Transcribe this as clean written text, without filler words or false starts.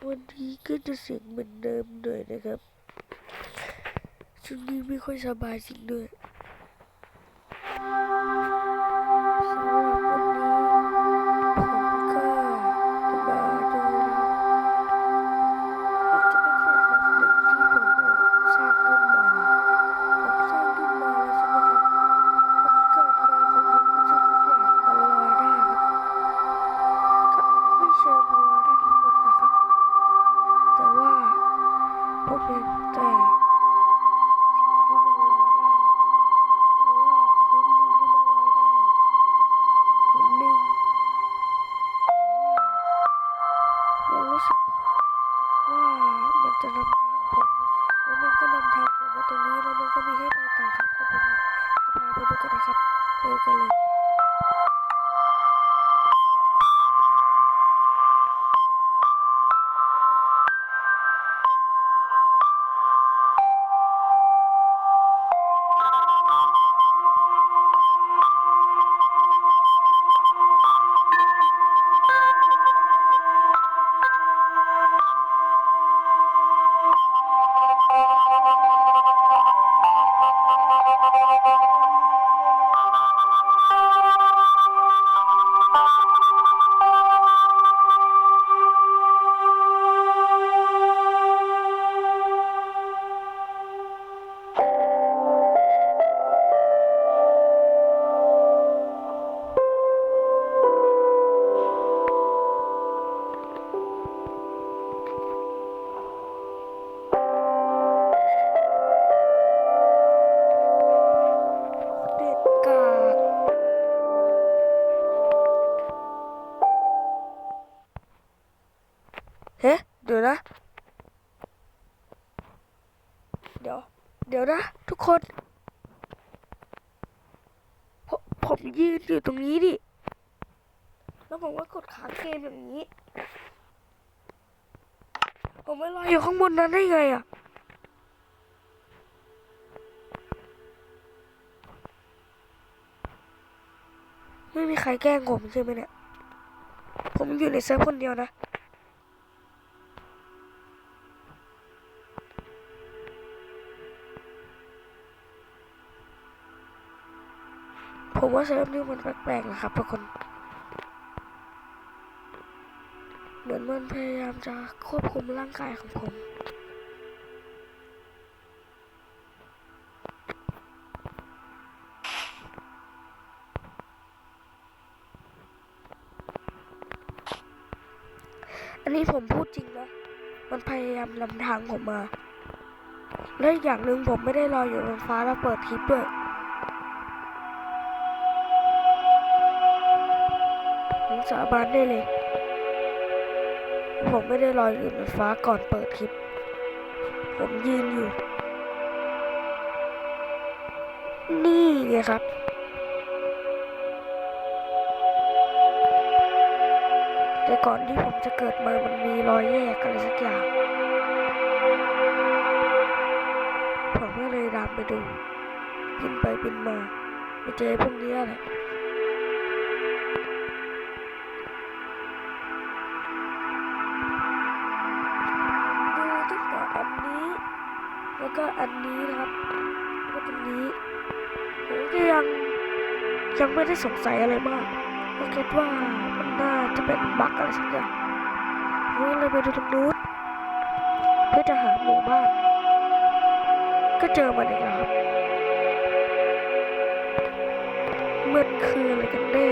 วันนี้ก็จะเสียงเหมือนเดิมด้วยนะครับช่วงนี้ไม่ค่อยสบายจริงด้วยสำหรับวันนี้ผมก็จะมาดูนะครับมันจะเป็นแบบหนึ่งที่ผมสร้างขึ้นมาผมสร้างขึ้นมาแล้วใช่ไหมครับผมเกิดมาผมรู้สึกทุกอย่างมันลอยได้ครับก็ไม่เชิงมันลอยได้ทั้งหมดนะครับแต่ว่าผมเห็นแต่ที่มันลอยได้หรือว่าพื้นดินที่มันลอยได้นิดนึงแต่ว่ามันรู้สึกว่ามันจะนำทางผมแล้วมันก็นำทางผมมาตรงนี้แล้วมันก็มีให้ไปต่อครับแต่ผมจะพาไปดูกันนะครับไปดูกันเลยเด็ดกากเฮ้เดี๋ยวนะเดี๋ยวนะทุกคนผมยืนอยู่ตรงนี้ดิแล้วผมก็กดค้างเกมอย่างนี้ผมไม่ลอยอยู่ข้างบนนั้นได้ไงอ่ะไม่มีใครแกล้งผมใช่ไหมเนี่ยผมอยู่ในเซิร์ฟคนเดียวนะผมว่าเซิร์ฟนี้มันแปลกๆนะครับทุกคนเหมือนมันพยายามจะควบคุมร่างกายของผมอันนี้ผมพูดจริงนะมันพยายามนำทางผมมาและอีกอย่างหนึ่งผมไม่ได้ลอยอยู่บนฟ้าแล้วเปิดคลิปด้วยผมสาบานได้เลยผมไม่ได้ลอยอยู่บนฟ้าก่อนเปิดคลิปผมยืนอยู่นี่ไงครับแต่ก่อนที่ผมจะเกิดมามันมีรอยแยกอะไรสักอย่างผมก็เลยตามไปดูบินไปบินมาไปเจอพวกนี้แหละดูตั้งแต่อันนี้แล้วก็อันนี้นะครับแล้วก็ตรงนี้ผมก็ยังไม่ได้สงสัยอะไรมากก็คิดว่ามันน่าจะเป็นบั๊กอะไรสักอย่างผมก็เลยไปดูตรงนู้นเพื่อจะหาหมู่บ้านก็เจอมันอีกแล้วครับมันคืออะไรกันแน่